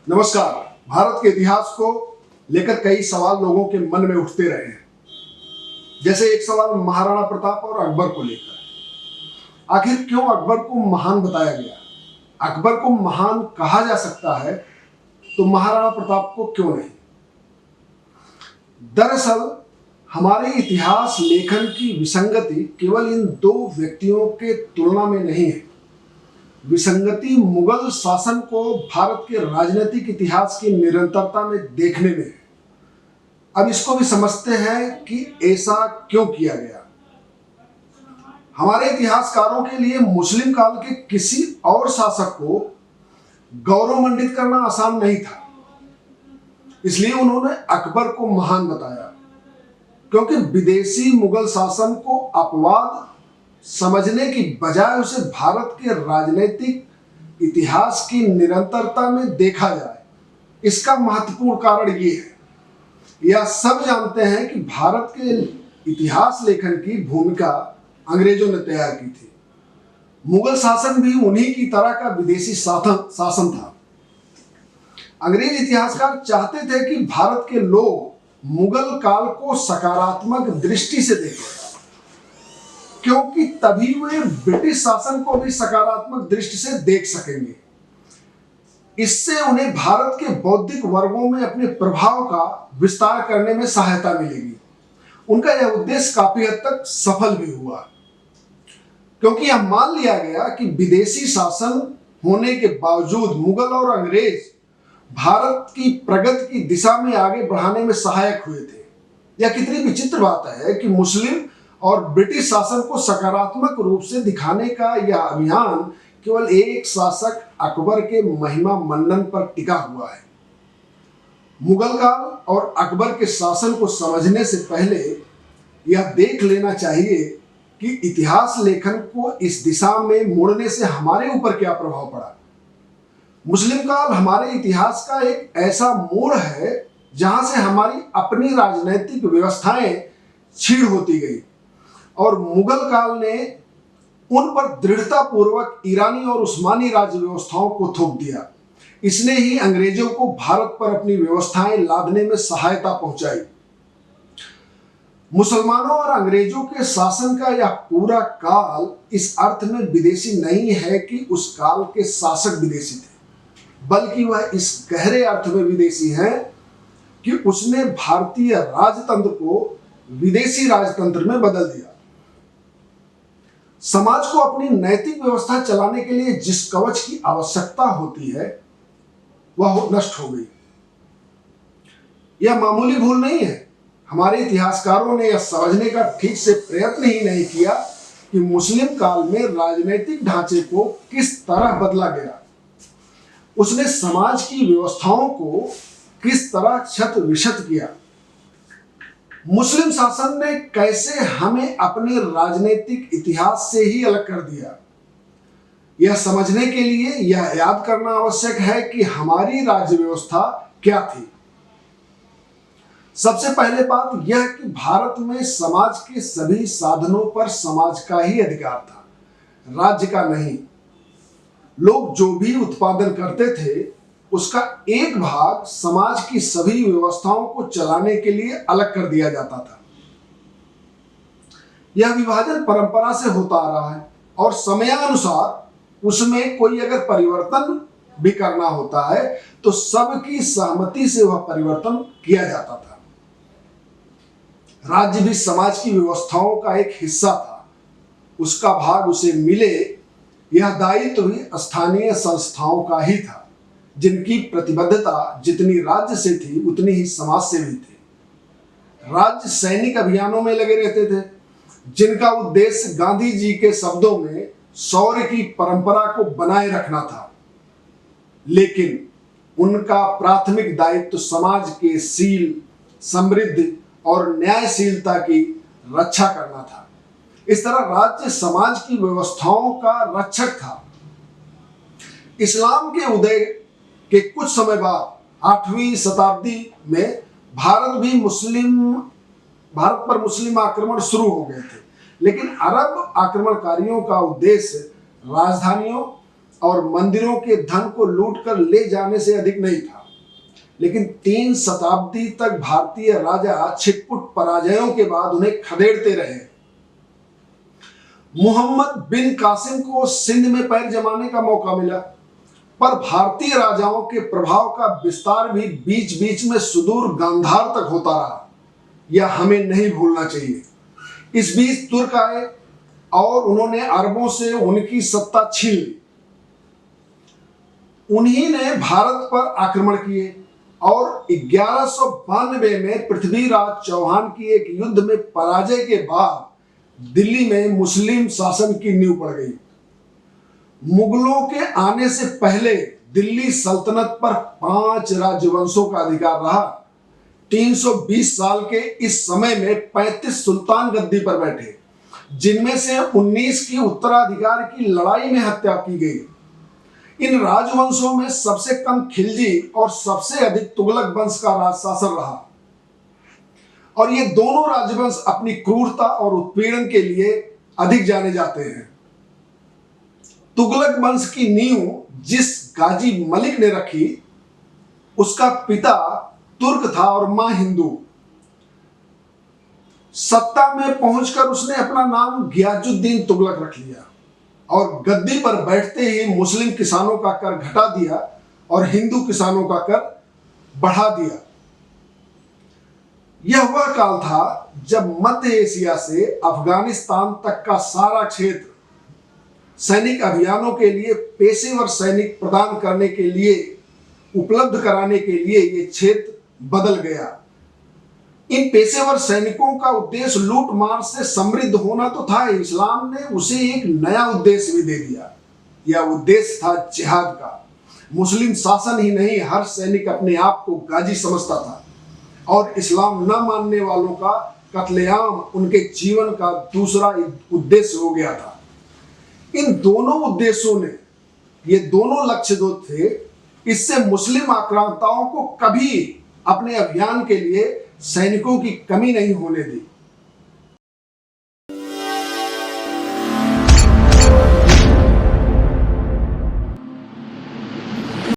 नमस्कार। भारत के इतिहास को लेकर कई सवाल लोगों के मन में उठते रहे हैं। जैसे एक सवाल महाराणा प्रताप और अकबर को लेकर, आखिर क्यों अकबर को महान बताया गया? अकबर को महान कहा जा सकता है तो महाराणा प्रताप को क्यों नहीं? दरअसल हमारे इतिहास लेखन की विसंगति केवल इन दो व्यक्तियों के तुलना में नहीं है। विसंगति मुगल शासन को भारत के राजनीतिक इतिहास की निरंतरता में देखने में है। अब इसको भी समझते हैं कि ऐसा क्यों किया गया। हमारे इतिहासकारों के लिए मुस्लिम काल के किसी और शासक को गौरवमंडित करना आसान नहीं था, इसलिए उन्होंने अकबर को महान बताया, क्योंकि विदेशी मुगल शासन को अपवाद समझने की बजाय उसे भारत के राजनीतिक इतिहास की निरंतरता में देखा जाए। इसका महत्वपूर्ण कारण ये है, यह सब जानते हैं कि भारत के इतिहास लेखन की भूमिका अंग्रेजों ने तैयार की थी। मुगल शासन भी उन्हीं की तरह का विदेशी शासन था। अंग्रेज इतिहासकार चाहते थे कि भारत के लोग मुगल काल को सकारात्मक दृष्टि से देखें, क्योंकि तभी वे ब्रिटिश शासन को भी सकारात्मक दृष्टि से देख सकेंगे। इससे उन्हें भारत के बौद्धिक वर्गों में अपने प्रभाव का विस्तार करने में सहायता मिलेगी। उनका यह उद्देश्य काफी हद तक सफल भी हुआ, क्योंकि यह मान लिया गया कि विदेशी शासन होने के बावजूद मुगल और अंग्रेज भारत की प्रगति की दिशा में आगे बढ़ाने में सहायक हुए थे। यह कितनी विचित्र बात है कि मुस्लिम और ब्रिटिश शासन को सकारात्मक रूप से दिखाने का यह अभियान केवल एक शासक अकबर के महिमा मंडन पर टिका हुआ है। मुगल काल और अकबर के शासन को समझने से पहले यह देख लेना चाहिए कि इतिहास लेखन को इस दिशा में मोड़ने से हमारे ऊपर क्या प्रभाव पड़ा। मुस्लिम काल हमारे इतिहास का एक ऐसा मोड़ है जहां से हमारी अपनी राजनीतिक व्यवस्थाएं छीड़ होती गई, और मुगल काल ने उन पर दृढ़ता पूर्वक ईरानी और उस्मानी राज्य व्यवस्थाओं को थोप दिया। इसने ही अंग्रेजों को भारत पर अपनी व्यवस्थाएं लादने में सहायता पहुंचाई। मुसलमानों और अंग्रेजों के शासन का यह पूरा काल इस अर्थ में विदेशी नहीं है कि उस काल के शासक विदेशी थे, बल्कि वह इस गहरे अर्थ में विदेशी है कि उसने भारतीय राजतंत्र को विदेशी राजतंत्र में बदल दिया। समाज को अपनी नैतिक व्यवस्था चलाने के लिए जिस कवच की आवश्यकता होती है वह नष्ट हो गई। यह मामूली भूल नहीं है। हमारे इतिहासकारों ने यह समझने का ठीक से प्रयत्न ही नहीं किया कि मुस्लिम काल में राजनीतिक ढांचे को किस तरह बदला गया, उसने समाज की व्यवस्थाओं को किस तरह क्षत विक्षत किया, मुस्लिम शासन ने कैसे हमें अपने राजनीतिक इतिहास से ही अलग कर दिया। यह समझने के लिए यह याद करना आवश्यक है कि हमारी राज्य व्यवस्था क्या थी। सबसे पहले बात यह कि भारत में समाज के सभी साधनों पर समाज का ही अधिकार था, राज्य का नहीं। लोग जो भी उत्पादन करते थे उसका एक भाग समाज की सभी व्यवस्थाओं को चलाने के लिए अलग कर दिया जाता था। यह विभाजन परंपरा से होता आ रहा है, और समयानुसार उसमें कोई अगर परिवर्तन भी करना होता है तो सबकी सहमति से वह परिवर्तन किया जाता था। राज्य भी समाज की व्यवस्थाओं का एक हिस्सा था, उसका भाग उसे मिले, यह दायित्व भी स्थानीय संस्थाओं का ही था, जिनकी प्रतिबद्धता जितनी राज्य से थी उतनी ही समाज से भी थी। राज्य सैनिक अभियानों में लगे रहते थे, जिनका उद्देश्य गांधी जी के शब्दों में शौर्य की परंपरा को बनाए रखना था, लेकिन उनका प्राथमिक दायित्व समाज के शील, समृद्धि और न्यायशीलता की रक्षा करना था। इस तरह राज्य समाज की व्यवस्थाओं का रक्षक था। इस्लाम के उदय के कुछ समय बाद 8वीं शताब्दी में भारत पर मुस्लिम आक्रमण शुरू हो गए थे, लेकिन अरब आक्रमणकारियों का उद्देश्य राजधानियों और मंदिरों के धन को लूट कर ले जाने से अधिक नहीं था। लेकिन 3 शताब्दी तक भारतीय राजा छिटपुट पराजयों के बाद उन्हें खदेड़ते रहे। मोहम्मद बिन कासिम को सिंध में पैर जमाने का मौका मिला, पर भारतीय राजाओं के प्रभाव का विस्तार भी बीच बीच में सुदूर गांधार तक होता रहा। यह हमें नहीं भूलना चाहिए। इस बीच तुर्क आए और उन्होंने अरबों से उनकी सत्ता छीन ली। उन्हीं ने भारत पर आक्रमण किए और 1192 में पृथ्वीराज चौहान की एक युद्ध में पराजय के बाद दिल्ली में मुस्लिम शासन की नींव पड़ गई। मुगलों के आने से पहले दिल्ली सल्तनत पर 5 राजवंशों का अधिकार रहा। 320 साल के इस समय में 35 सुल्तान गद्दी पर बैठे, जिनमें से 19 की उत्तराधिकार की लड़ाई में हत्या की गई। इन राजवंशों में सबसे कम खिलजी और सबसे अधिक तुगलक वंश का राज शासन रहा, और ये दोनों राजवंश अपनी क्रूरता और उत्पीड़न के लिए अधिक जाने जाते हैं। तुगलक वंश की नींव जिस गाजी मलिक ने रखी, उसका पिता तुर्क था और मां हिंदू। सत्ता में पहुंचकर उसने अपना नाम गियाजुद्दीन तुगलक रख लिया और गद्दी पर बैठते ही मुस्लिम किसानों का कर घटा दिया और हिंदू किसानों का कर बढ़ा दिया। यह वह काल था जब मध्य एशिया से अफगानिस्तान तक का सारा क्षेत्र सैनिक अभियानों के लिए पेशेवर सैनिक प्रदान करने के लिए उपलब्ध कराने के लिए यह क्षेत्र बदल गया। इन पेशेवर सैनिकों का उद्देश्य लूट मार से समृद्ध होना तो था, इस्लाम ने उसे एक नया उद्देश्य भी दे दिया। यह उद्देश्य था जिहाद का। मुस्लिम शासन ही नहीं, हर सैनिक अपने आप को गाजी समझता था और इस्लाम न मानने वालों का कत्लेआम उनके जीवन का दूसरा उद्देश्य हो गया था। इन दोनों उद्देश्यों ने, ये दोनों लक्ष्य जो थे, इससे मुस्लिम आक्रांताओं को कभी अपने अभियान के लिए सैनिकों की कमी नहीं होने दी।